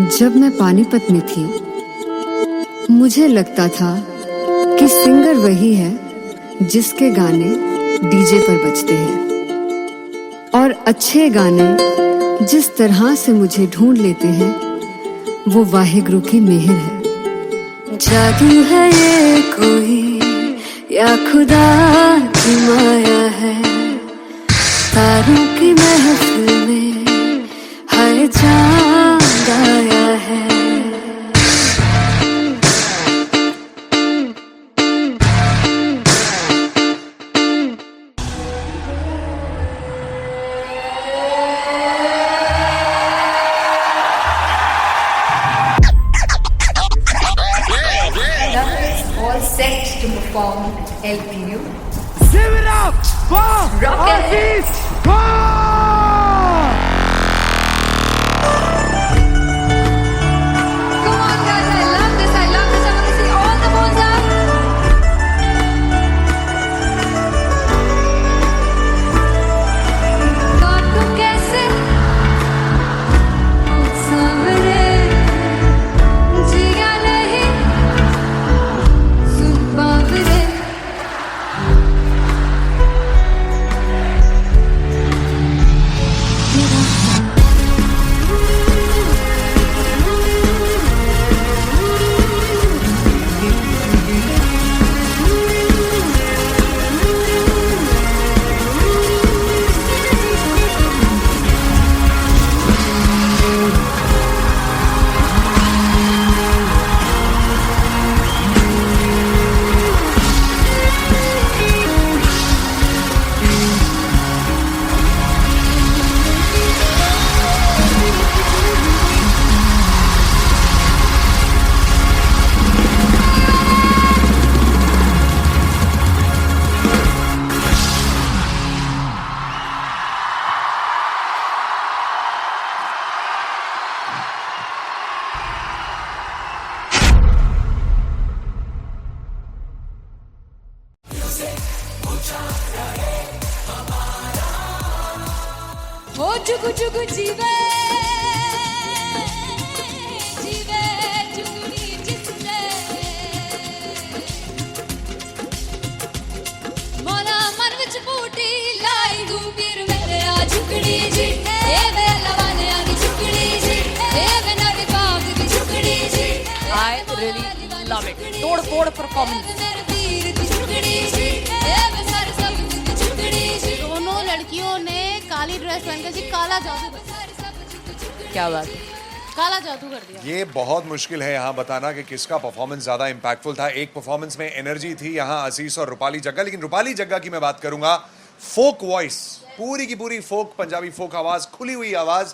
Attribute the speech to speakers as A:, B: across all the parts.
A: जब मैं पानीपत में थी, मुझे लगता था कि सिंगर वही है जिसके गाने डीजे पर बजते हैं, और अच्छे गाने जिस तरह से मुझे ढूंढ लेते हैं वो वाहिगुरु की मेहर है। जादू है ये कोई या खुदा की माया है, तारों की महफिल में हर चांद आया है।
B: All set to perform LPU.
C: Give it up for Artist Come
B: on guys, I love this, I love this. I want to see all the balls up. काटूं कैसे सामने जिया नहीं सुन बावरे। हो जुगु जुगु जीवे जीवे जुगनी जिसने मोला मन विच बूटी लाई गुबीर मेरे आ झुकड़ी जी ए वे लवाने आ झुकड़ी जी ए वे नवी बाग की झुकड़ी जी।
D: I really love it. तोड़ फोड़ परफॉर्मेंस।
B: मेरे वीर की झुकड़ी जी ए वे सर सब की झुकड़ी जी।
E: दोनों लड़कियों ने काली ड्रेस पहनकर जी काला जादू कर दिया।
D: क्या बात है?
E: काला जादू कर दिया।
F: ये बहुत मुश्किल है यहाँ बताना कि किसका परफॉर्मेंस ज्यादा इंपैक्टफुल था। एक परफॉर्मेंस में एनर्जी थी यहाँ असीस और रूपाली जग्गा, लेकिन रूपाली जग्गा की मैं बात करूंगा फोक वॉइस, पूरी की पूरी फोक, पंजाबी फोक आवाज, खुली हुई आवाज।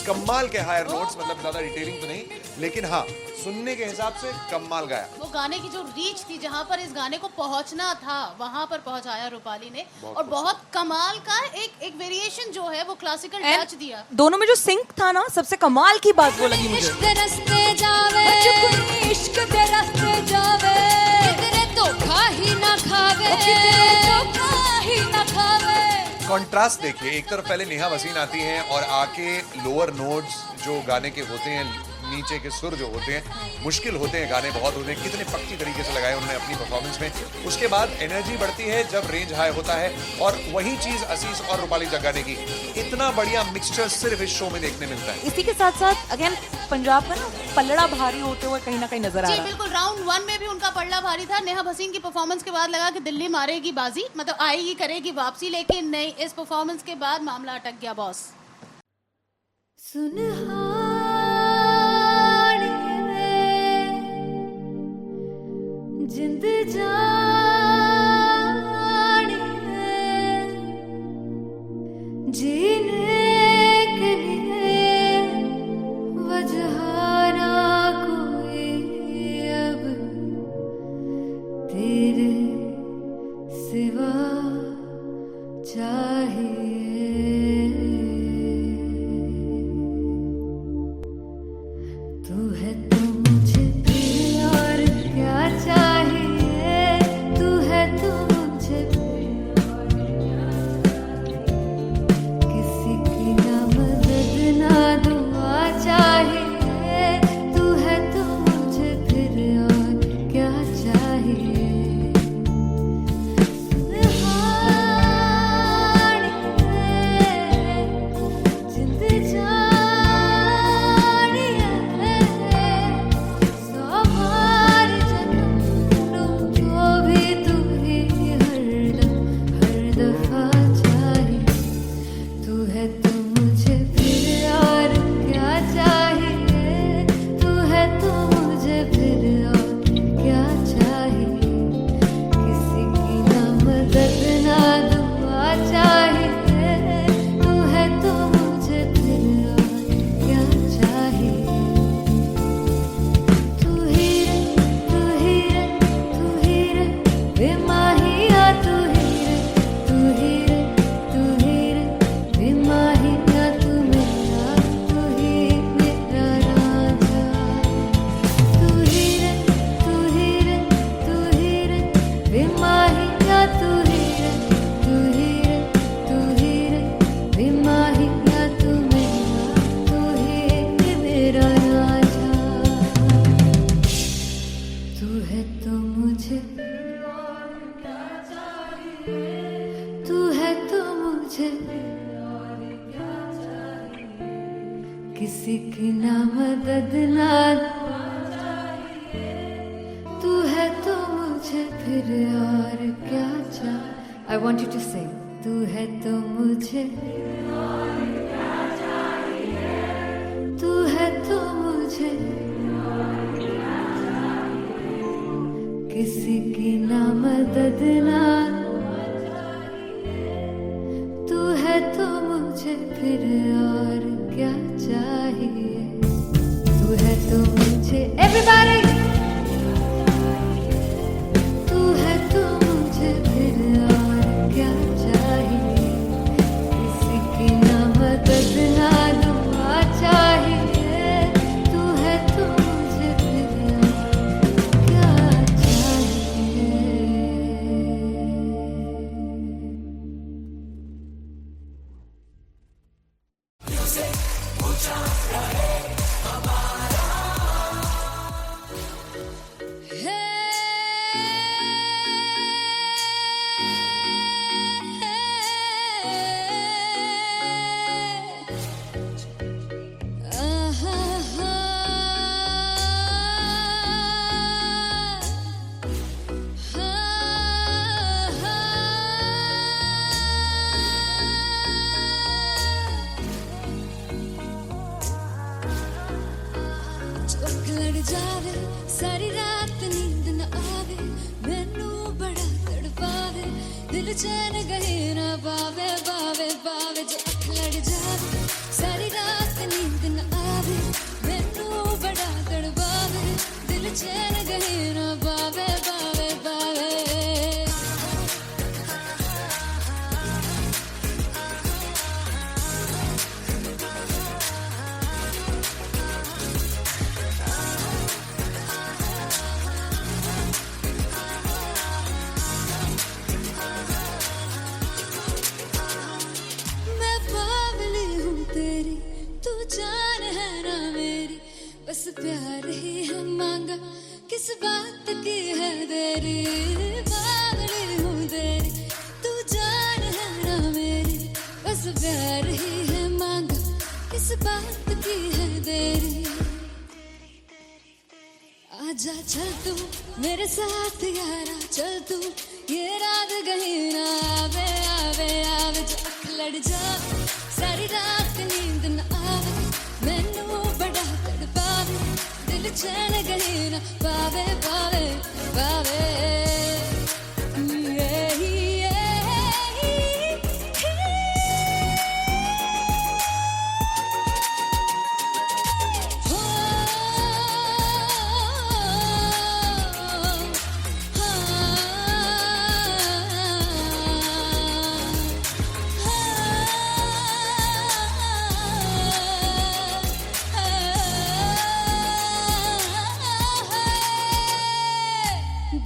F: कमाल के हायर नोट्स, मतलब ज्यादा डिटेलिंग तो नहीं, लेकिन हाँ सुनने के हिसाब से कमाल गाया।
E: वो गाने की जो रीच थी, जहाँ पर इस गाने को पहुंचना था वहां पर पहुंचाया रूपाली ने, और बहुत कमाल का एक वेरिएशन जो है वो क्लासिकल टच दिया।
D: दोनों में जो सिंक था ना, सबसे कमाल की बात वो लगी मुझे।
B: इश्क दे रास्ते जावे, इश्क दे रास्ते जावे, कितने धोखा ही ना खावे, कितने धोखा ही ना खावे।
F: कॉन्ट्रास्ट देखिए, एक तरफ पहले नेहा वसीन आती हैं और आके लोअर नोट्स जो गाने के होते हैं, नीचे के सुर जो होते हैं, मुश्किल होते हैं, गाने बहुत होते हैं, कितने पक्की तरीके से लगाए उन्होंने अपनी परफॉर्मेंस में। उसके बाद एनर्जी बढ़ती है जब रेंज हाई होता है, और वही चीज असीस और रूपाली जग्गा ने की। इतना बढ़िया मिक्सचर सिर्फ इस शो में देखने मिलता है।
D: इसी के साथ साथ अगेन पंजाब का ना पल्लड़ा भारी होते हुए कहीं ना कहीं नजर आ रहा है।
E: बिल्कुल, राउंड 1 में भी उनका पल्ला भारी था। नेहा भसीन की परफॉर्मेंस के बाद लगा कि दिल्ली मारेगी बाजी, मतलब आएगी, करेगी वापसी, लेकिन नहीं, इस परफॉर्मेंस के बाद मामला अटक गया बॉस।
B: जिंद जाने जीने के लिए वजह ना कोई अब तेरे सिवा चाहिए।
A: किसी की ना मदद ना तू है तो मुझे फिर और क्या चाह I want you to sing तू है तो मुझे तू है तो मुझे किसी की ना मदद ना तू है तो मुझे फिर और क्या चाहिए तू है तो मुझे everybody तू है तो मुझे फिर और क्या चाहिए किसी की ना मदद ना दुआ चाहिए तू है तो मुझे फिर और क्या चाहिए
B: चौक लड़ जावे सारी रात नींद न आवे मैनू बड़ा तड़पावे दिल चैन गहे ना पावे पावे पावे जो अख लड़ जावे सारी रात नींद न आवे मैनू बड़ा तड़पावे दिल चैन गहे ना पावे पावे पावे मैं बावली हूँ तेरी तू जान है ना मेरी बस प्यार ही है मांगा किस बात की है देरी बावली हूँ तेरी तू जान है ना मेरी बस प्यार ही है मांगा किस बात की है देरी आजा चल तू मेरे साथ यारा चल तू ये रात गही ना आवे आवे आवे जो अख लड़ जावे सारी रात नींद न आवे मैनू बड़ा तड़पावे दिल चैन गही ना पावे पावे पावे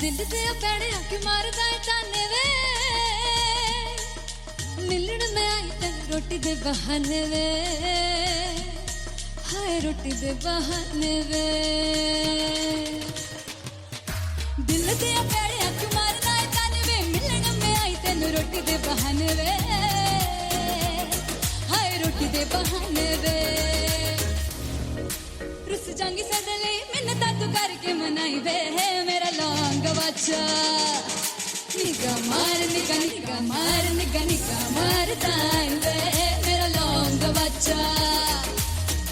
B: दिल ते पैड़े आके मारदा है ताने वे मिलन में आई तन रोटी दे बहाने वे हाय रोटी दे बहाने वे दिल ते पैड़े आके मारदा है ताने वे मिलन में आई तन रोटी दे बहाने वे हाय रोटी दे बहाने वे रुस जांगी सदले मिन्नता तू करके मनाई वे मेरा लौंग बच्चा निगा मार दाई वे मेरा लौंग बच्चा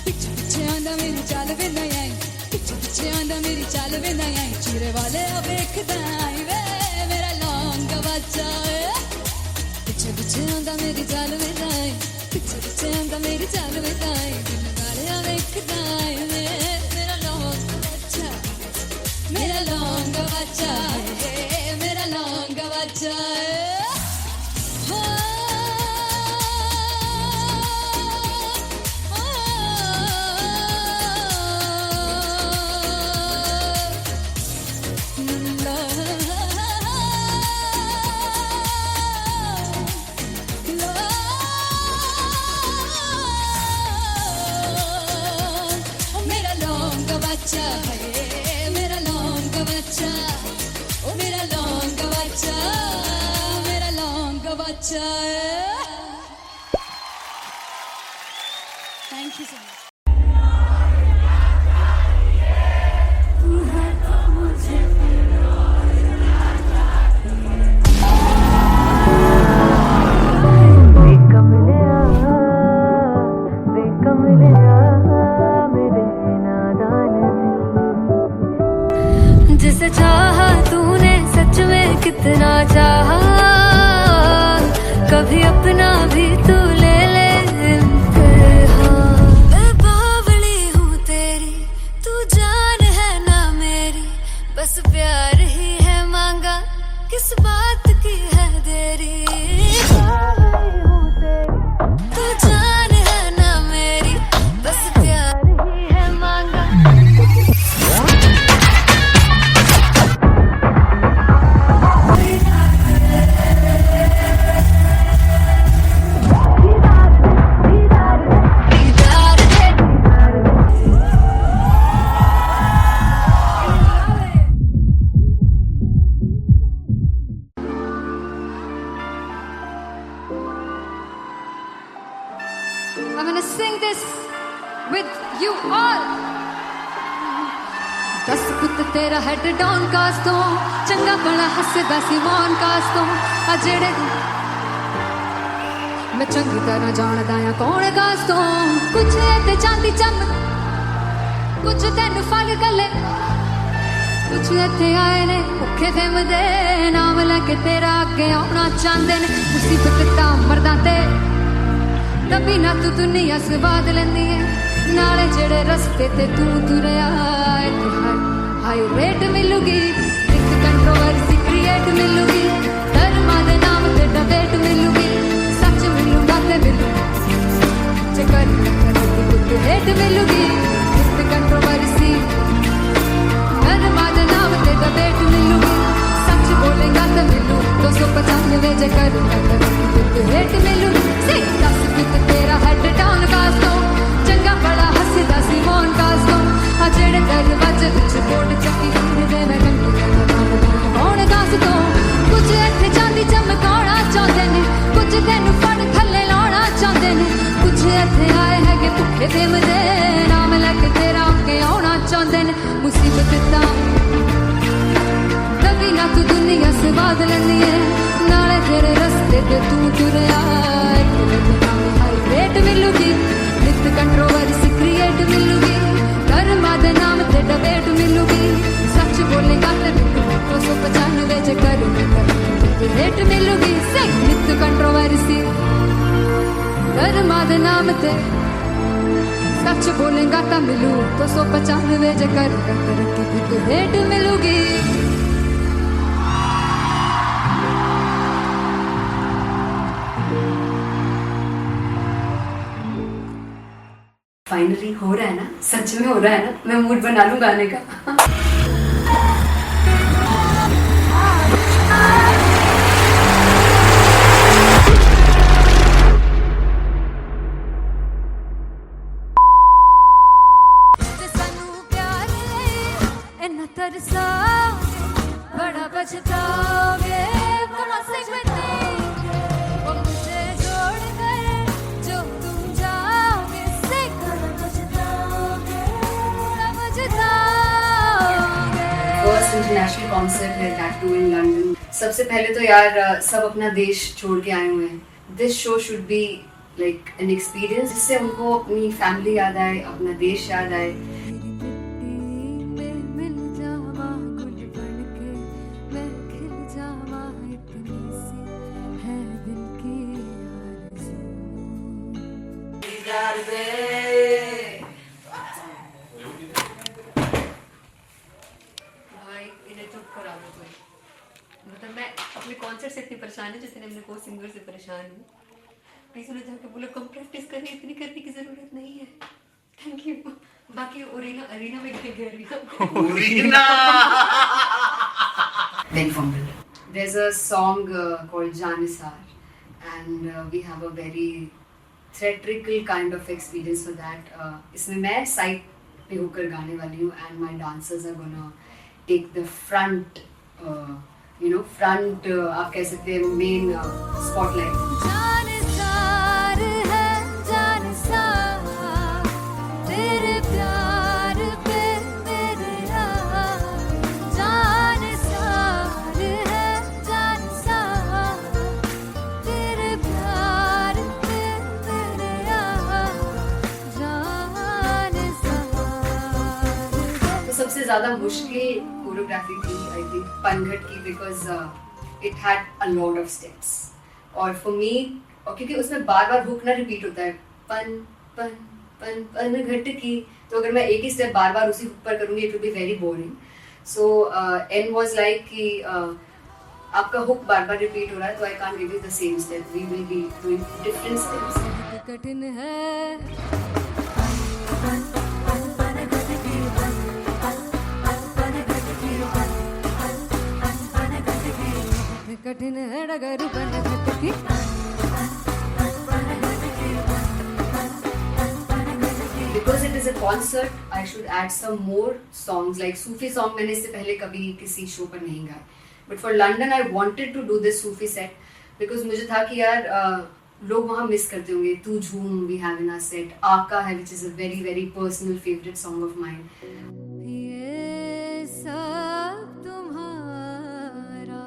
B: पीछे पीछे आंदा मेरी चाल वे नहीं आई पीछे पीछे आंदा मेरी चाल वे नहीं आई चूरे वाले वेखदा आई वे मेरा लौंग बच्चा पीछे पीछे आंदा मेरी चाल वे नहीं आई पीछे पीछे आंदा मेरी चाल वे नहीं आई दिल वाले वेखदा आई वे मेरा लौंग बच्चा मेरा लौंग बच्चा मेरा लौंग बच्चा मेरा लौंग बच्चा मेरा लौंग बच्चा ओ मेरा लौंग बच्चा मेरा लौंग बच्चा
G: मुझसे चाहा तूने सच में कितना चाहा, कभी अपना भी तू ले ले इम्तिहान। मैं बावली हूँ तेरी, तू जान है ना मेरी, बस प्यार ही है मांगा, किस बात की है देरी। बावली हूँ तेरी, तू जान है ना मेरी, बस प्यार ही है मांगा।
B: I'm gonna sing this with you all. दस पुत तेरा हेड डाउन कास्ट तो चंगा बड़ा हसदा सिमोन कास्ट तो आ जेड़े मैं चंगी तरह जानदा आ कौन कास्ट तो कुछ ते चांदी चम कुछ तेन फल गले कुछ इत्थे आए ने भुखे फिम दे नाम लेके तेरा अगे आना चाहते ने मुसीबत ता मरदा ते तभी ना तू दुनिया स्वाद लेंदी है नाले जेड़े रस्ते ते तू तुरया हाई रेट मिलूगी एक कंट्रोवर्सी क्रिएट मिलूगी धर्मा दे नाम ते डिबेट मिलूगी सच मिलूगा ते मिलू जे कर कुछ रेट मिलूगी एक कंट्रोवर्सी धर्मा दे नाम ते डिबेट मिलूगी सच बोलेगा ते मिलू 295 जे कर रेट मिलूगी से दस पित तेरा हेड डाउन कास्तो चंगा बड़ा हसदा सिमोन कास्तो आ जेड़े दरवाजे विच कोट चक्की दे मैं कंगी कौन कास्तो कुछ इत्थे चांदी चमकाउणा चाहते ने कुछ तेनू फड़ थल्ले लाउणा चाहते ने कुछ इत्थे आए हैगे भुखे फिम दे नाम लेके तेरा अगे आउणा चाहते ने मुसीबत ता कभी ना तू दुनिया स्वाद लेंदी है नाले तेरे रस्ते ते तू तुरया हाई रेट मिलूगी नित कंट्रोवर्सी क्रिएट मिलूगी धर्मा दे नाम ते डिबेट मिलूगी सच बोलेगा ते 295 जे कर रेट मिलूगी से नित कंट्रोवर्सी धर्मा दे नाम ते सच बोलेगा ता मिलू 295 जे कर रेट मिलूगी।
A: फाइनली हो रहा है ना, सच में हो रहा है ना, मैं मूड बना लूं गाने का।
G: सानू प्यार इन्ना तरसा बड़ा पछताओगे बड़ा सिखते वो मुझे छोड़ कर जो तुम जाओगे से बड़ा पछताओगे बड़ा पछताओगे।
A: फर्स्ट इंटरनेशनल कॉन्सर्ट है दैट टू इन लंदन। सबसे पहले तो यार सब अपना देश छोड़ के आए हुए हैं। This show should be like an experience जिससे उनको अपनी फैमिली याद आए, अपना देश याद आए। भाई इन्हें चुप करा दो कोई। मतलब मैं अपने कॉन्सर्ट से इतनी परेशान हूँ जितने अपने को सिंगर से परेशान हूँ। प्लीज उन्हें जाके बोलो कम प्रैक्टिस करनी, इतनी करने की जरूरत नहीं है। Thank you. बाकी अरीना में गए arena Then fumble. There's a song called Janisar, and we have a very theatrical kind of experience for that. इसमें मैं साइड पे होकर गाने वाली हूँ, and my dancers are gonna take the front, front आप कह सकते हैं main spotlight.
G: जानसार है जानसार तेरे प्यार पे मेरे यार जानसार है जानसार तेरे प्यार पे मेरे यार जानसार।
A: तो सबसे ज़्यादा मुश्किल कोरियोग्राफी थी आई थिंक पनघट की, because it had a lot of steps, और फॉर मी, और क्योंकि उसमें बार बार हुक ना रिपीट होता है, पन पन पन पनघट की, तो अगर मैं एक ही स्टेप बार बार उसी हुक पर करूंगी it will be very boring. So and was like कि आपका हुक बार बार रिपीट हो रहा है, तो I can't give you the same step, we will be doing different steps.
B: कठिन है कठिन है डगर पनघट की.
A: Because it is a concert, I should add some more songs, like Sufi song मैंने इससे पहले कभी किसी शो पर नहीं गाए. But for London I wanted to do this Sufi set because मुझे था कि यार लोग वहाँ मिस करते होंगे. तू झूम we have in our set, आका है which is a very very personal favorite song of mine.
B: ये सब तुम्हारा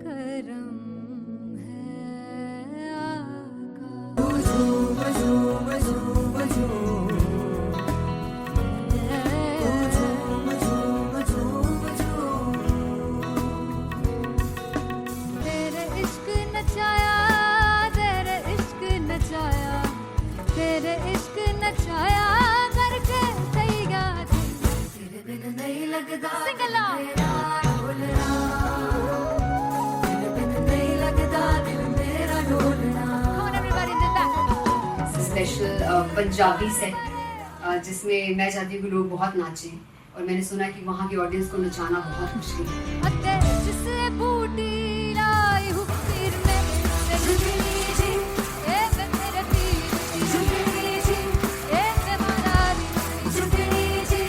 B: करम है आका. तेरे इश्क नचाया, तेरे इश्क नचाया, तेरे इश्क नचाया करके सैया तेरे बिन नहीं लगदा मेरा ढोलना, तेरे बिन नहीं लगदा दिल मेरा ढोलना. Come on everybody in the back.
A: Special Punjabi set जिसमें मैं चाहती हूँ कि लोग बहुत नाचें, और मैंने सुना कि वहाँ की ऑडियंस को नचाना बहुत मुश्किल है.
B: अते जिससे बूटी लाई हूँ पीर में ते झुगनी जी, ए मैं तेरे पीर की झुगनी जी, ए मैं मनाली की झुगनी जी,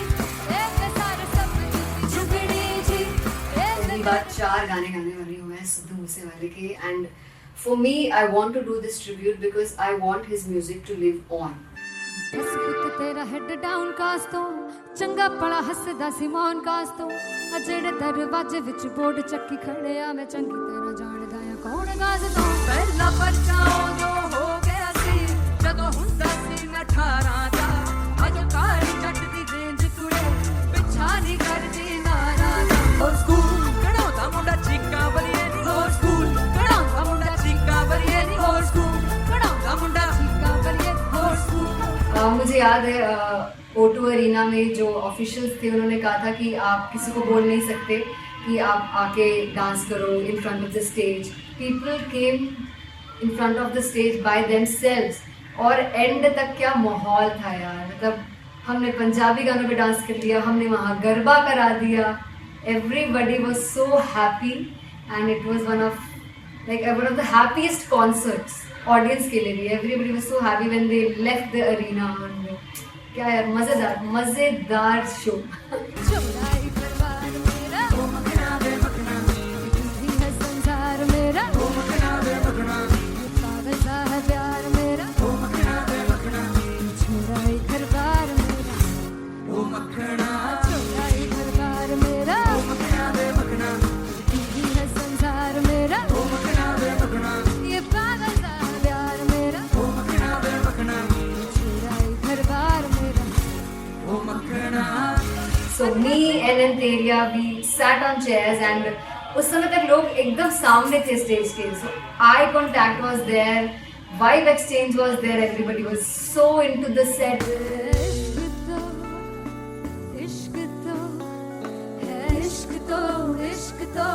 B: ए मैं सारे सपने की झुगनी जी, ए
A: पहली बार 4 गाने गाने वाली हूँ मैं सिद्धू मूसेवाले के, and for me I want to do this tribute because I want his music to live on.
B: बस पुत तेरा हेड डाउन कास तो चंगा भला हसदा सी मौन कास तो आ जेड़े दरवाजे विच बोर्ड चक्की खड़े आ मैं चंगी तरह जानदा आ कौन गाज तो.
H: ਪਹਿਲਾ ਬੱਚਾ ਉਦੋਂ ਹੋ ਗਿਆ ਸੀ ਜਦੋਂ ਹੁੰਦਾ ਸੀ ਮੈਂ 18 ਦਾ. ਅਜੋ ਕਾਲੀ ਜੱਟ ਦੀ ਰੇਂਜ ਕੁੜੇ ਪਿੱਛਾ ਨਹੀਂ ਕਰਦੀ ਨਾਰਾ ਦਾ. ਹੋਰ ਸਕੂਲ ਕਢਾਉਂਦਾ ਮੁੰਡਾ ਚੀਕਾਂ ਬਲੀਏ ਨੀ. ਹੋਰ ਸਕੂਲ ਕਢਾਉਂਦਾ ਮੁੰਡਾ ਚੀਕਾਂ ਬਲੀਏ ਨੀ. ਹੋਰ ਸਕੂਲ ਕਢਾਉਂਦਾ ਮੁੰਡਾ ਚੀਕਾਂ ਬਲੀਏ ਨੀ. ਹੋਰ ਸਕੂਲ.
A: मुझे याद है O2 अरीना में जो ऑफिशियल्स थे उन्होंने कहा था कि आप किसी को बोल नहीं सकते कि आप आके डांस करो in front of the stage. People came in front of the stage by themselves, और एंड तक क्या माहौल था यार. मतलब हमने पंजाबी गानों पे डांस कर लिया, हमने वहाँ गरबा करा दिया. Everybody was so happy and it was one of the happiest concerts audience के लिए भी. Everybody was so happy when they left the arena. क्या यार, मजेदार शो.
B: चौड़ाई परिवार मेरा ओ मखना वे मखना, टूटी है संसार मेरा ओ मखना वे मखना, पागल सा है प्यार मेरा ओ मखना वे मखना, चौड़ाई परिवार मेरा ओ मखना, चौड़ाई परिवार मेरा ओ मखना वे मखना, टूटी है संसार मेरा ओ मखना वे मखना, ये पागल सा है प्यार मेरा ओ मखना वे मखना, चौड़ाई परिवार मेरा ओ मखना.
A: So me and Anteria, we sat on chairs and उस समय तक लोग एकदम सामने थे स्टेज के. So eye contact was there, vibe exchange was there, everybody was so into the set.
B: इश्क तो है, इश्क तो इश्क तो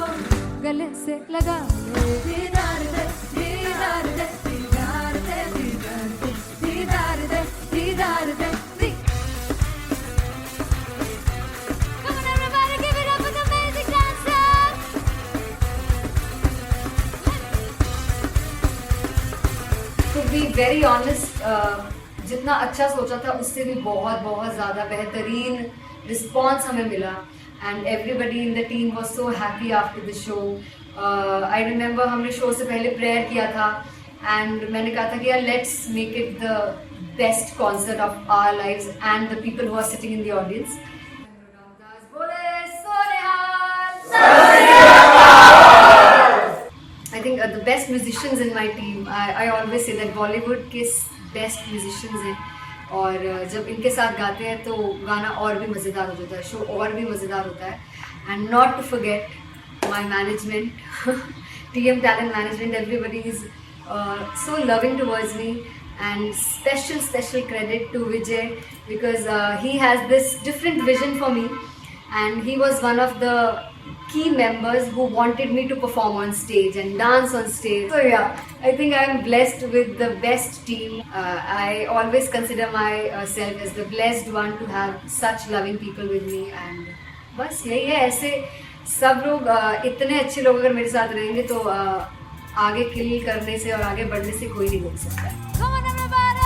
B: गले से लगा ले. दीदार दे दीदार दे दीदार दे दीदार दे दीदार दे दीदार दे. Come on everybody, give it up for the amazing dancers.
A: To be very honest, जितना अच्छा सोचा था उससे भी बहुत बहुत ज़्यादा बेहतरीन रिस्पॉन्स हमें मिला. And everybody in the team was so happy after the show. I remember हमने शो से पहले प्रेयर किया था एंड मैंने कहा था कि यार let's make it the best concert of our lives and the people who are sitting in the audience. I think the best musicians in my team. I always say that Bollywood के best musicians हैं और जब इनके साथ गाते हैं तो गाना और भी मज़ेदार हो जाता है, शो और भी मज़ेदार होता है. And not to forget my management, TM Talent Management, everybody is so loving towards me. And special credit to Vijay because he has this different vision for me, and he was one of the key members who wanted me to perform on stage and dance on stage. So yeah, I think I am blessed with the best team. I always consider myself as the blessed one to have such loving people with me. And बस यही है, ऐसे सब लोग इतने अच्छे लोग अगर मेरे साथ रहेंगे तो आगे किल करने से और आगे बढ़ने से कोई नहीं रोक सकता है.
G: Come on everybody.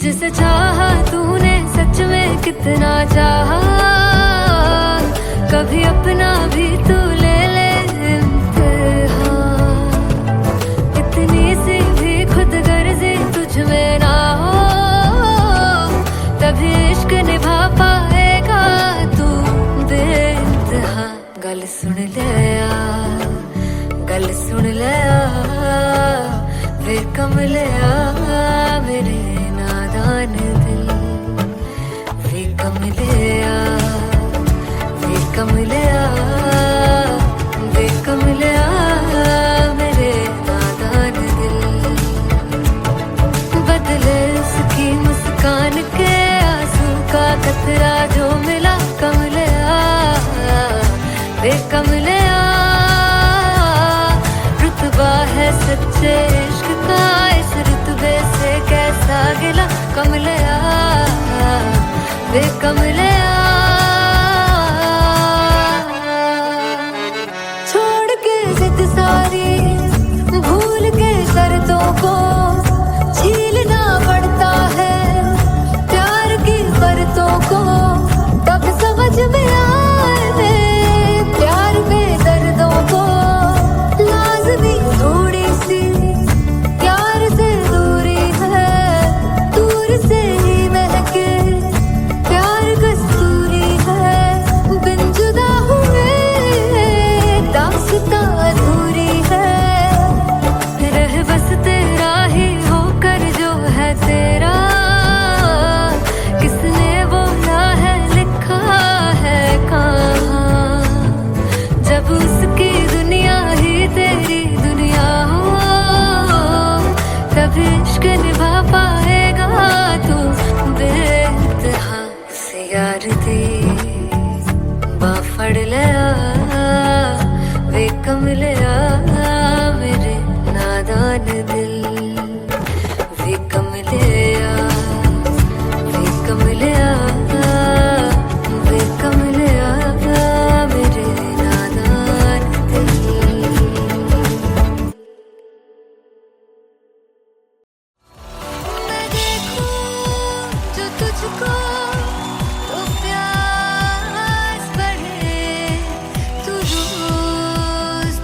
G: जिसे चाहा तूने सच में कितना चाहा, कभी अपना भी तू ले ले इम्तिहान. इतनी सी भी खुद गर्जी तुझ में ना हो, तभी इश्क निभा पाएगा तू बेइंतहा. गल सुन ले आ, गल सुन ले आ, वे कमले आ मेरे नादान दिल. वे कमले आ, वे कमले आ, वे कमले आ मेरे नादान दिल. बदले उसकी मुस्कान के आंसू का कतरा जो मिला कमले आ, वे कमले आ. रुतबा है सच्चे इश्क का, इस रुतबे से कैसा गिला कमले आ, वे कमले आ. छोड़ के जिद सारी, भूल के शर्तों को, झीलना पड़ता है प्यार की शर्तों को. तब समझ में आए प्यार में दर्दों को, लाज़मी थोड़ी सी प्यार से दूरी है, दूर से ही महके प्यार कस्तूरी है. बिन जुदा हुए दास्तां अधूरी है, रह बस तेरा ही होकर जो है तेरा. किसने बोला है लिखा है कहाँ, जब उसकी दुनिया ही तेरी दुनिया हो, तब इश्क निभा पाएगा तू बेइंतहा. से यार दी बाफड़ ले आ, वे कमले आ मेरे नादान दिल. वे कमले आ, वे कमले आ, वे कमले आ मेरे नादान दिल. मैं देखूं जो तुझको तो प्यास बढ़े, तू रोज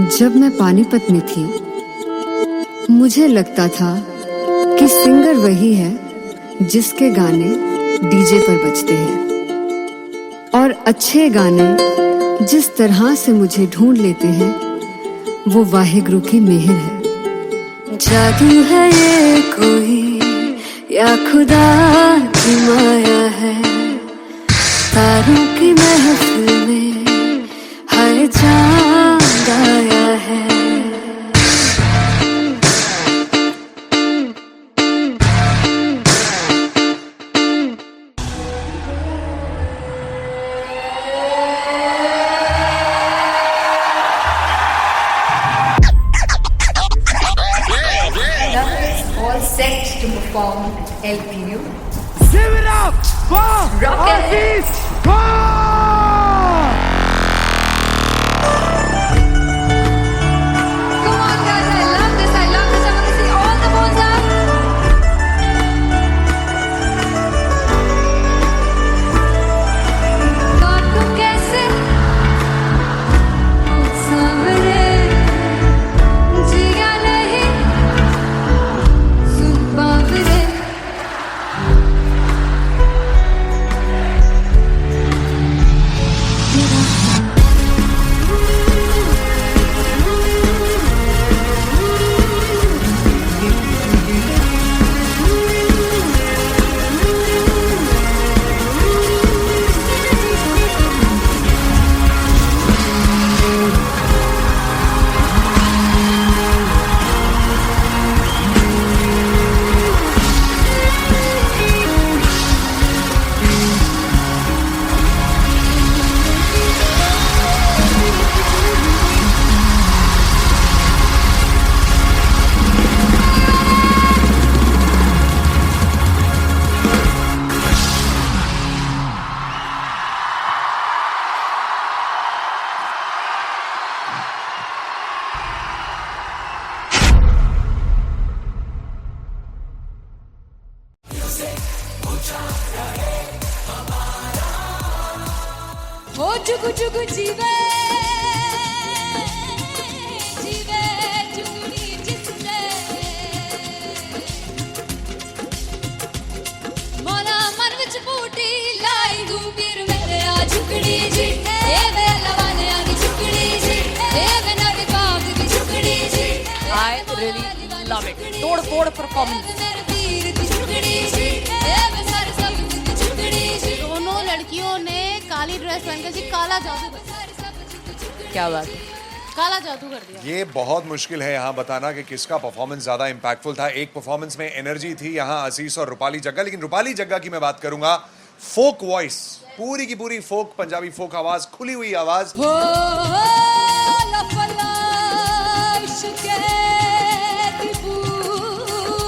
A: जब मैं पानीपत में थी, मुझे लगता था कि सिंगर वही है जिसके गाने डीजे पर बजते हैं, और अच्छे गाने जिस तरह से मुझे ढूंढ लेते हैं वो वाहिगुरु की मेहर है।
G: जादू है ये कोई या खुदा की माया है, तारों की महफिल में हर चांद आया है।
I: All set to perform LPU.
C: Give it up for Aziz Khan!
I: Come on, guys! I love this. I love this. I want to see all the balls up. God, तुम कैसे सावरे जिया नहीं सुन पावरे।
B: ओ जुगु जुगु जीवे जीवे जुगनी जिसने मोला मन विच बूटी लाई हूँ वीर मेरे आ झुकड़ी जी ए वे लवाने आगी झुकड़ी जी ए वे नवी बाग की झुकड़ी जी
D: I really love it. तोड़ फोड़ परफॉर्मेंस।
B: मेरे वीर की झुकड़ी जी ए वे सारे सब की झुकड़ी जी।
E: दोनों लड़कियों ने काली ड्रेस पहनकर जी काला जादू कर दिया।
D: क्या बात है।
E: काला जादू कर दिया।
F: ये बहुत मुश्किल है यहाँ बताना कि किसका परफॉर्मेंस ज्यादा इंपैक्टफुल था। एक परफॉर्मेंस में एनर्जी थी यहाँ असीस और रूपाली जग्गा, लेकिन रूपाली जग्गा की मैं बात करूंगा। फोक वॉइस, पूरी की पूरी फोक, पंजाबी फोक आवाज, खुली हुई आवाज।
B: हो लफला इश्क़ की बूटी।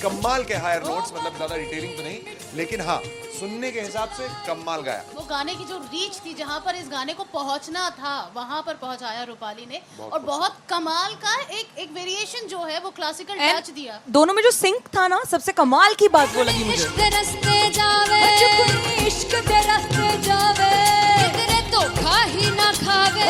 F: कमाल के हायर नोट्स, मतलब ज्यादा डिटेलिंग तो नहीं, लेकिन हाँ सुनने के हिसाब से कमाल गाया।
E: वो गाने की जो रीच थी, जहाँ पर इस गाने को पहुंचना था वहां पर पहुंचाया रूपाली ने, और बहुत कमाल का एक वेरिएशन जो है वो क्लासिकल टच दिया।
D: दोनों में जो सिंक था ना, सबसे कमाल की बात वो लगी मुझे।
B: इश्क़ दे रस्ते जावे इश्क़ दे रस्ते जावे किधरे धोखा ही ना खावे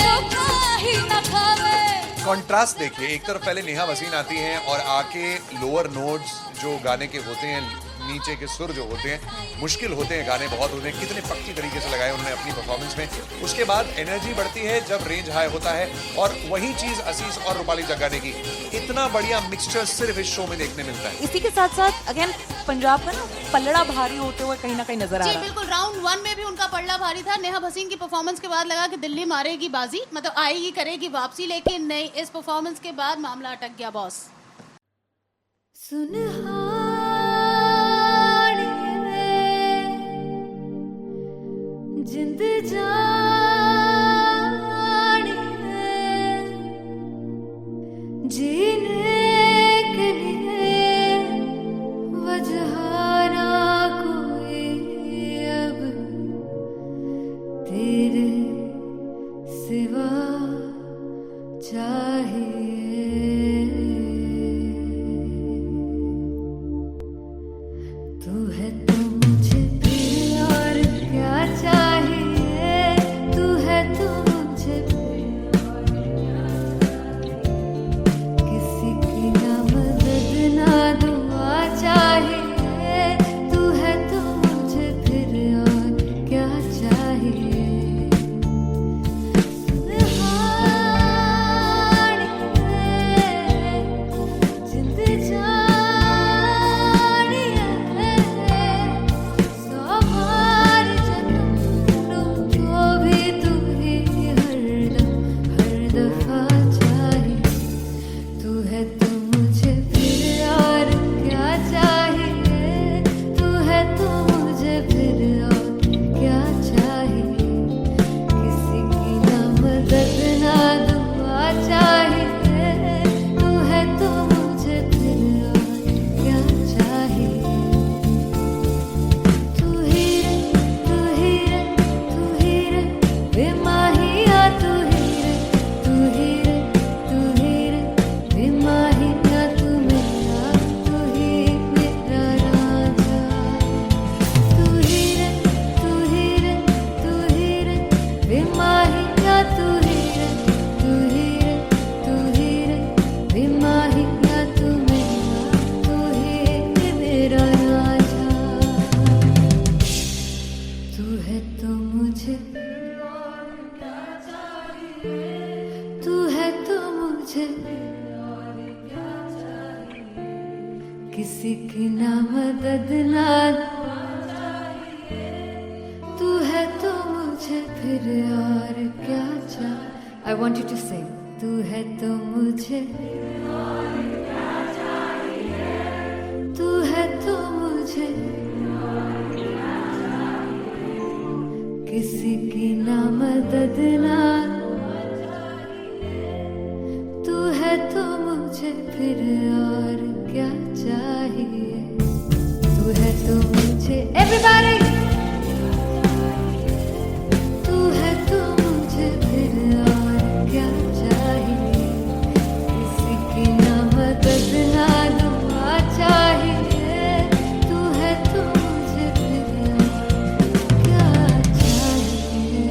B: धोखा ही ना खावे।
F: कॉन्ट्रास्ट देखिए, एक तरफ पहले नेहा वसीन आती हैं और आके लोअर नोट्स जो गाने के होते हैं, नीचे के सुर जो होते हैं, मुश्किल होते हैं, गाने बहुत होते हैं, कितने पक्की तरीके से लगाए उन्होंने अपनी परफॉर्मेंस में। उसके बाद एनर्जी बढ़ती है जब रेंज हाई होता है, और वही चीज असीस और रूपाली जग्गा ने की। इतना बढ़िया मिक्सचर सिर्फ इस शो में देखने मिलता है।
D: इसी के साथ साथ अगेन पंजाब का ना पलड़ा भारी होते हुए कहीं ना कहीं नजर आ
E: जी
D: रहा है।
E: बिल्कुल, राउंड 1 में भी उनका पलड़ा भारी था। नेहा भसीन की परफॉर्मेंस के बाद लगा कि दिल्ली मारेगी बाजी, मतलब आएगी करेगी वापसी, लेकिन नहीं, इस परफॉर्मेंस के बाद मामला अटक गया बॉस।
G: जिंद जानी है जीने के लिए वजह ना कोई अब तेरे सिवा चाहिए। तू है तो मुझे फिर और क्या चाहिए, तू है तो मुझे फिर और क्या चाह.
A: I want you to sing.
G: तू है तो मुझे तू है तो मुझे किसी की ना मदद ना तू है तो मुझे फिर और क्या चाहिए. तू है तो मुझे everybody तू है तो मुझे फिर और क्या चाहिए. किसी की ना मदद ना दुआ चाहिए. तू है तो मुझे फिर और क्या चाहिए.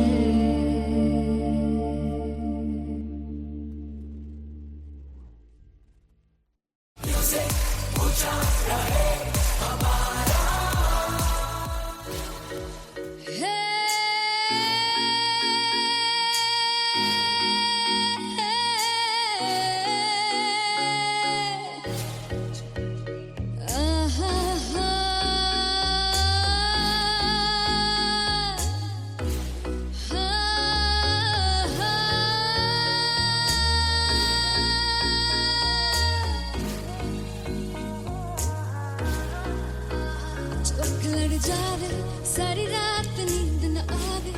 B: चौक लड़ जावे सारी रात नींद न आवे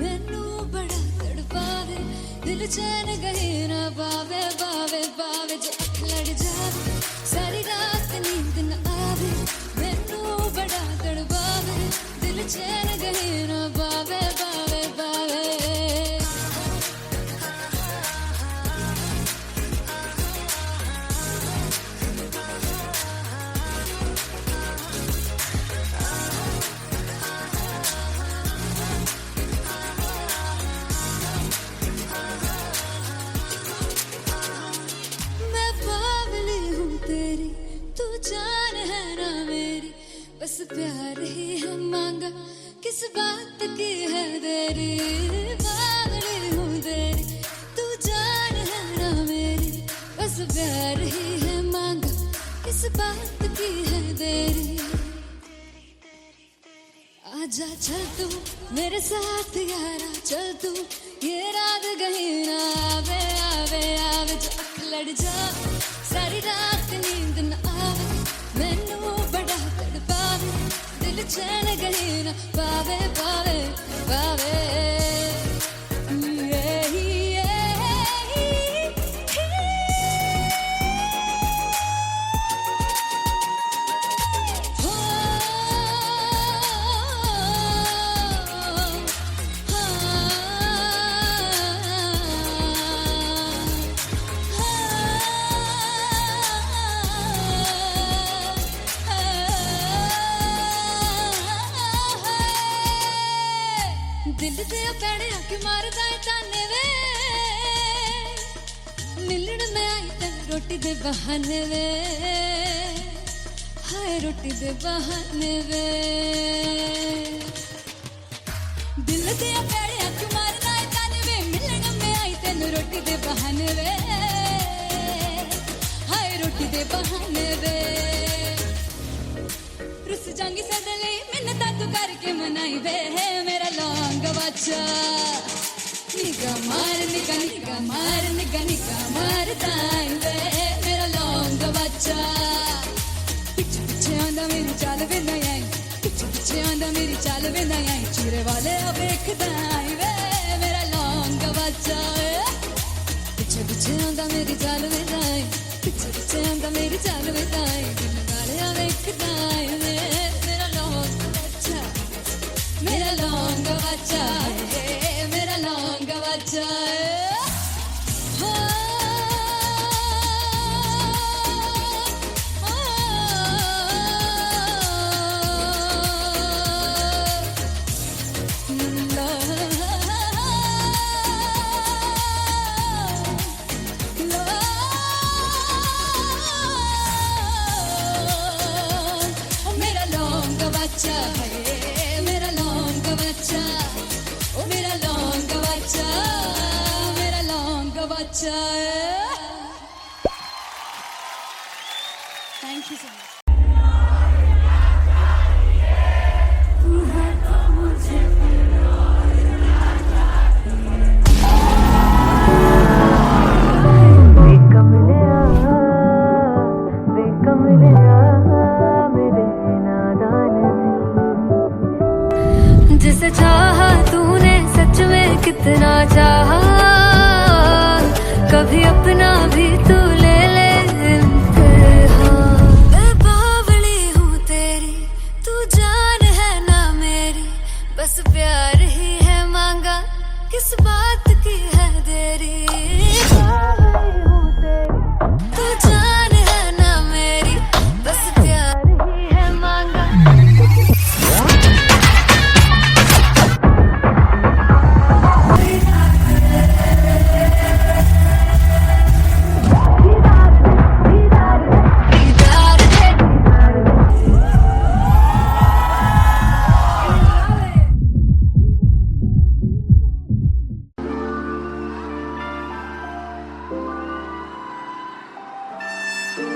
B: मैनू बड़ा तड़पावे दिल चैन गहे ना पावे पावे पावे. चौक लड़ जावे सारी रात नींद न आवे मैनू बड़ा तड़पावे दिल चैन गहे ना पावे पावे पावे. मैं बावली हूँ तेरी तू जान है ना मेरी बस प्यार ही है मांगा किस बात की है देरी. बावली हूँ तेरी तू जान है ना मेरी बस प्यार ही है मांगा किस बात की है देरी. आजा चल तू मेरे साथ यारा चल तू ये रात कहीं ना आवे आवे आवे. जो अख लड़ जा सारी रात नींद न आवे मैनू बड़ा तड़पावे दिल चैन कहीं ना पावे पावे पावे. दिल दे पैड़े आके मारदा है ताने वे मिलन में आई तन रोटी दे बहाने वे हाय रोटी दे बहाने वे. दिल दे पैड़े आके मारदा है ताने वे मिलन में आई तन रोटी दे बहाने वे हाय रोटी दे बहाने वे. रुस जांगी सदले मिन्नता तू करके मनाई वे मेरा लौंग बच्चा. निगा मार निगा निगा मार निगा निगा मारता है वे मेरा लौंग बच्चा. पीछे पीछे आंदा मेरी चाल वे ना आई पीछे पीछे आंदा मेरी चाल वे ना आई. चूरे वाले अब देखदा है वे मेरा लौंग बच्चा. पीछे पीछे आंदा मेरी चाल वे ना आई पीछे पीछे आंदा मेरी चाल वे ना आई. दिल वाले अब देखदा है वे मेरा लौंग बच्चा मेरा लौंग बच्चा मेरा लौंग बच्चा. मेरा लौंग बच्चा है मेरा लौंग बच्चा ओ मेरा लौंग बच्चा मेरा लौंग बच्चा. Thank you so much.
G: तू है तो मुझे फिर और क्या चाहिए. जिसे चाहा तूने सच में कितना चाहा, कभी अपना भी तू ले ले इम्तिहान। मैं बावली हूँ तेरी, तू जान है ना मेरी, बस प्यार ही है मांगा, किस बात की है देरी। बावली हूँ तेरी, तू जान है ना मेरी, बस प्यार ही है मांगा।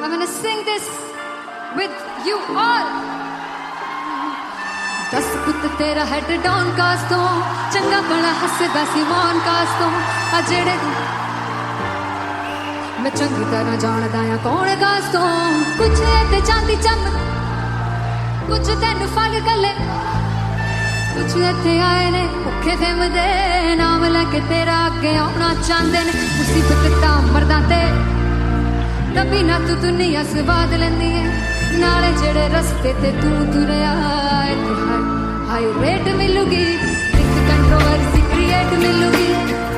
I: I'm gonna sing this with you all. दस पुत तेरा हेड डाउन कास तो चंगा बड़ा हसदा सिमोन कास तो आ जेड़े मैं चंगी तरह जानदा आ कौन कास तो कुछ ते चांदी चम कुछ तेन फल गले कुछ इत्थे आए ने भुखे फिमदे नाम लैके तेरा अगे आउणा चाहंदे ने मुसीबत तां मरदा ते तभी ना तू दुनिया स्वाद लेंदी है नाले जेड़े रस्ते ते तू तुरया हाई रेट मिलूगी एक कंट्रोवर्सी क्रिएट मिलूगी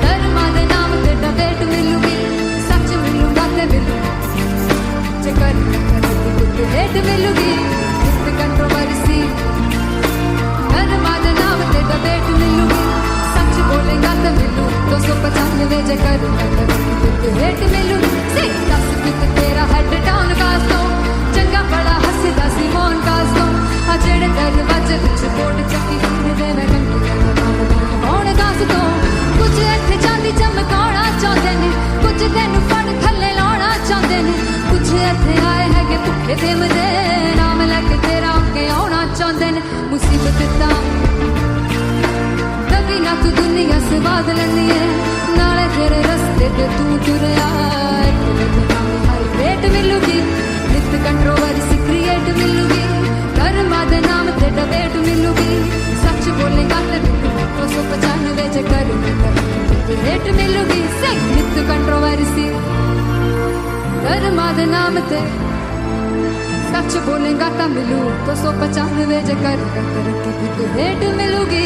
I: धर्मा दे नाम ते डिबेट मिलूगी सच मिलूगा ते मिलू चकर कुछ रेट मिलूगी एक कंट्रोवर्सी धर्मा दे नाम ते डिबेट मिलूगी सच बोलेगा तो मिलू 295 जकर रेट मिलूगी से 10 फिट तेरा हेड डाउन कास्तो चंगा बड़ा हसदा सिमोन कास्तो आ जेड़े दरवाजे विच बोर्ड चक्की दे मैं कौन कास्तो कुछ इत्थे चांदी चमकाउणा चाहंदे ने कुछ तैनू फड़ थल्ले लाउणा चाहंदे ने कुछ इत्थे आए हैगे भुखे फिमदे नाम लैके तेरा अगे आउणा चाहंदे ने मुसीबत तां तभी ना तू दुनिया स्वाद लेंदी है नाले तेरे रस्ते ते तू तुरया हाई रेट मिलूगी नित कंट्रोवर्सी क्रिएट मिलूगी धर्मा दे नाम ते डिबेट मिलूगी सच बोलेगा ते 295 जकर रेट मिलूगी से नित कंट्रोवर्सी धर्मा दे नाम ते सच बोलेगा ता मिलू 295 जकर रेट मिलूगी।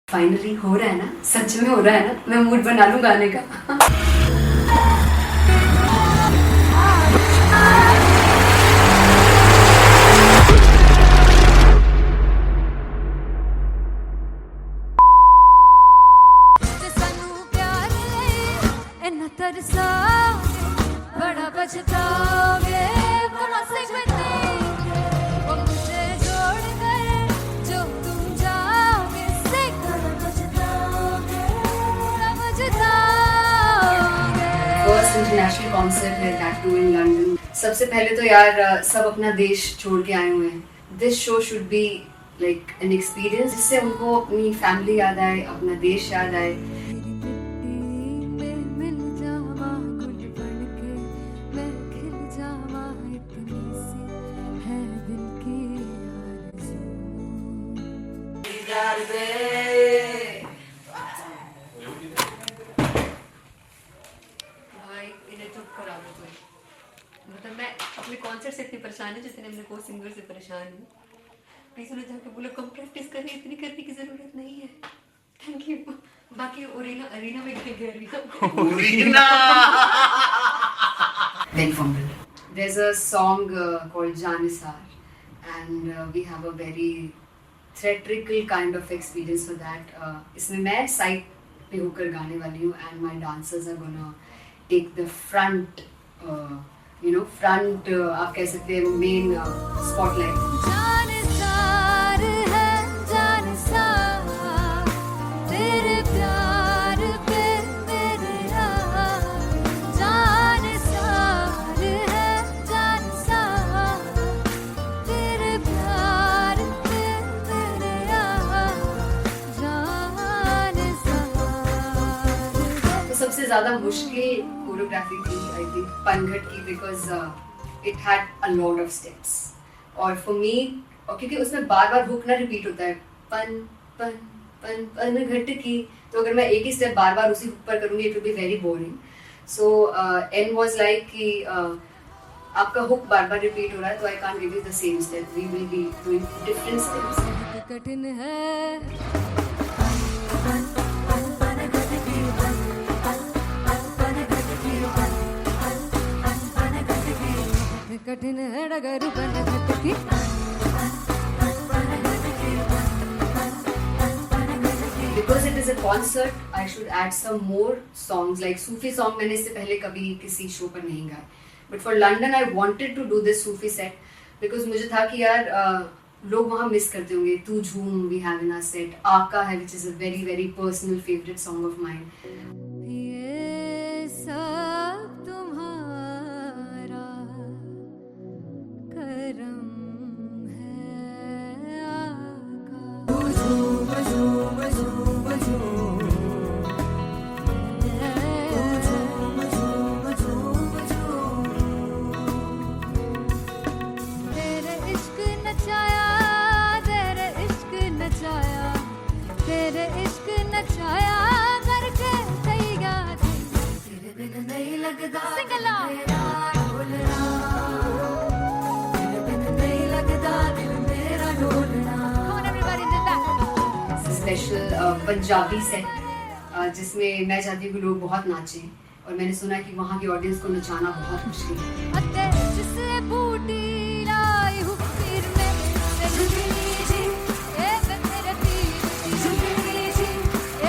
A: फाइनली हो रहा है ना, सच में हो रहा है ना, मैं मूड बना लूं गाने का।
G: सानू प्यार इन्ना तरसाओगे बड़ा पछताओगे बड़ा सकते वो मुझे छोड़ कर जो तुम जाओगे से बड़ा पछताओगे बड़ा पछताओगे।
A: फर्स्ट इंटरनेशनल कॉन्सर्ट है दैट टू इन लंदन। सबसे पहले तो यार सब अपना देश छोड़ के आए हुए हैं। This show should be like an experience जिससे उनको अपनी फैमिली याद आए, अपना देश याद आए।
J: भाई इन्हें चुप करा दो कोई, मतलब मैं अपने कॉन्सर्ट से इतनी परेशान हूँ जितने मैं को सिंगर से परेशान हूँ। प्लीज उन्हें जाके बोलो कम प्रैक्टिस करनी, इतनी करने की जरूरत नहीं है। Thank you. बाकी अरीना में गए arena
A: Very fumble. There's a song called Janisar, and we have a very theatrical kind of experience for that. इसमें मैं साइड पे होकर गाने वाली हूँ, and my dancers are gonna take the front, front आप कह सकते हैं main spotlight.
G: जानसार है जानसार तेरे प्यार पे मेरे यार जानसार है जानसार तेरे प्यार पे मेरे यार जानसार।
A: तो सबसे ज़्यादा मुश्किल
J: कोरियोग्राफी थी आई थिंक पनघट की, because it had a lot of steps और फॉर मी, और क्योंकि उसमें बार बार हुक ना रिपीट होता है, पन पन पन पनघट की, तो अगर मैं एक ही स्टेप बार बार उसी हुक पर करूँगी it will be very boring. So and was like कि आपका हुक बार बार रिपीट हो रहा है तो I can't give you the same step, we will be doing different steps.
I: कठिन है कठिन है डगर पनघट की.
J: Because it is a concert, I should add some more songs like Sufi song. मैंने इससे पहले कभी किसी शो पर नहीं गाया. But for London, I wanted to do this Sufi set because मुझे था कि यार लोग वहाँ मिस करते होंगे. तू झूम we have in our set. आका है which is a very very personal favorite song of mine.
I: ये सब तुम्हारा करम है आका. तेरे इश्क नचाया, तेरे इश्क नचाया, तेरे इश्क नचाया करके तैयार. तेरे बिन नहीं लगता सिंगला ढोलना, तेरे बिन नहीं लगता दिल मेरा ढोलना. Come on everybody do that.
J: Special Punjabi set जिसमें मैं चाहती हूँ कि लोग बहुत नाचें और मैंने सुना कि वहाँ की ऑडियंस को नचाना बहुत मुश्किल है.
I: अते जिसे बूटी लाई हूँ पीर में झुकनी जी, ए वे तेरे पीर की झुकनी जी,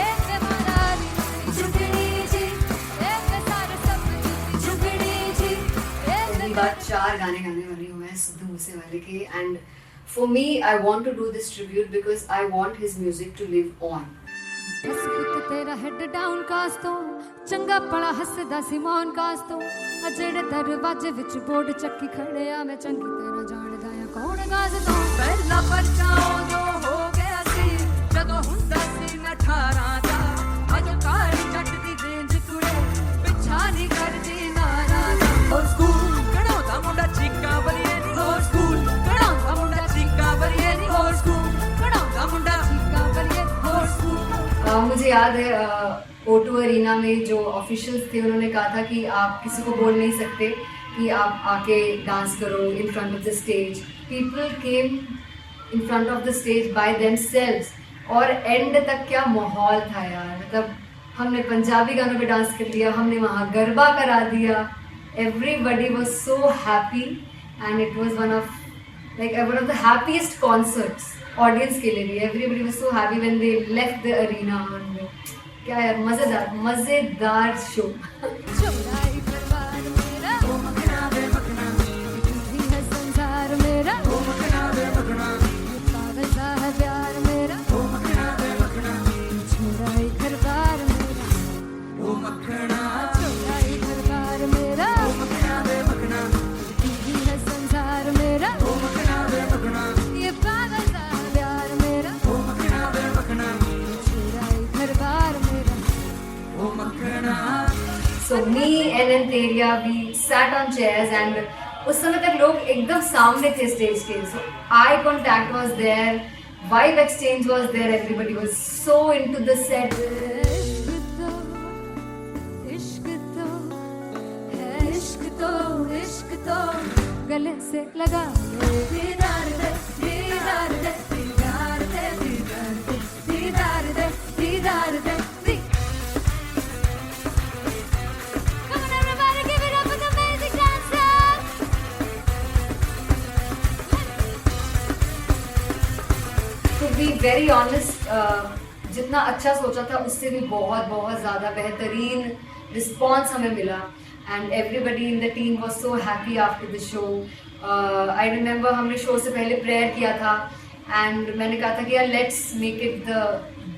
I: ए वे मनाली झुकनी जी, ए वे सारे सब झुकनी जी, ए वे.
J: पहली बार 4 गाने गाने वाली हूँ मैं सिद्धू मूसेवाले के. And for me I want to do this tribute because I want his music to live on.
I: बस पुत तेरा हेड डाउन कास तो चंगा पड़ा हसदा सिमोन कास तो अजेड़े दरवाजे विच बोर्ड चक्की खड़े आ मैं चंगी तरह जानदा आ कौन गाज तो.
H: ਪਹਿਲਾ ਬੱਚਾ ਉਦੋਂ ਹੋ ਗਿਆ ਸੀ ਜਦੋਂ ਹੁੰਦਾ ਸੀ ਮੈਂ 18 ਦਾ ਅਜੋ ਕਾਲੀ ਜੱਟ ਦੀ ਰੇਂਜ ਕੁੜੇ ਪਿੱਛਾ ਨਹੀਂ ਕਰਦੀ ਨਾਰਾ ਦਾ. ਹੋਰ ਸਕੂਲ ਕਢਾਉਂਦਾ ਮੁੰਡਾ ਚੀਕਾਂ ਬਰੀਏ ਨਹੀਂ, ਹੋਰ ਸਕੂਲ ਕਢਾਉਂਦਾ ਮੁੰਡਾ ਚੀਕਾਂ ਬਰੀਏ ਨਹੀਂ, ਹੋਰ ਸਕੂਲ ਕਢਾਉਂਦਾ ਮੁੰਡਾ ਚੀਕਾਂ ਬਰੀਏ, ਹੋਰ ਸਕੂਲ.
J: मुझे याद है O2 अरीना में जो ऑफिशियल्स थे उन्होंने कहा था कि आप किसी को बोल नहीं सकते कि आप आके डांस करो in front of the stage. People came in front of the stage by themselves और एंड तक क्या माहौल था यार. मतलब हमने पंजाबी गानों पे डांस कर लिया, हमने वहाँ गरबा करा दिया. Everybody was so happy and it was one of the happiest concerts audience के लिए भी. Everybody was so happy when they left the arena. क्या यार मजेदार शो.
I: चौराई परिवार मेरा ओ मखना वे मखना, तू है संसार मेरा ओ मखना वे मखना, पागल सा है प्यार मेरा ओ मखना वे मखना, चौराई परिवार मेरा ओ मखना, चौराई परिवार मेरा ओ मखना वे मखना, तू है संसार मेरा ओ मखना वे मखना, ये पागल सा है प्यार मेरा ओ मखना वे मखना, चौराई परिवार मेरा.
J: So me and Anteria, we sat on chairs and उस समय तक लोग एकदम सामने थे स्टेज के. So eye contact was there, vibe exchange was there, everybody was so into the set.
I: इश्क तो है, इश्क तो इश्क तो गले से लगा ले. दीदार दे दीदार दे दीदार दे दीदार दे दीदार दे. Come on everybody, give it up for the amazing dancers.
J: To be very honest, जितना अच्छा सोचा था उससे भी बहुत बहुत ज़्यादा बेहतरीन रिस्पॉन्स हमें मिला. And everybody in the team was so happy after the show. I remember हमने शो से पहले प्रेयर किया था एंड मैंने कहा था कि यार let's make it the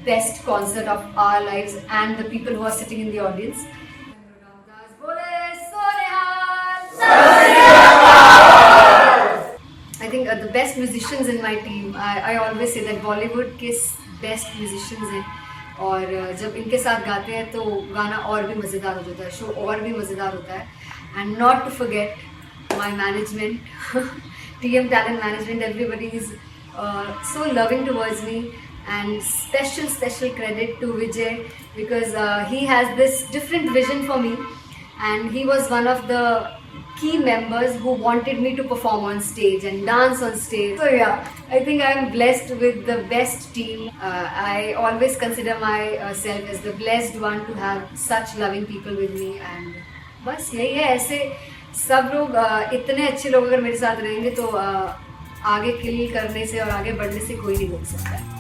J: best concert of our lives and the people who are sitting in the audience. I think the best musicians in my team. I always say that Bollywood के best musicians हैं
A: और जब इनके साथ गाते हैं तो गाना और भी मज़ेदार हो जाता है, शो और भी मज़ेदार होता है. And not to forget my management, TM Talent Management, everybody is so loving towards me. And special credit to Vijay, because he has this different vision for me, and he was one of the key members who wanted me to perform on stage and dance on stage. So yeah, I think I am blessed with the best team. I always consider myself as the blessed one to have such loving people with me. And बस यही है, ऐसे सब लोग इतने अच्छे लोग अगर मेरे साथ रहेंगे तो आगे किल करने से और आगे बढ़ने से कोई नहीं रोक सकता है.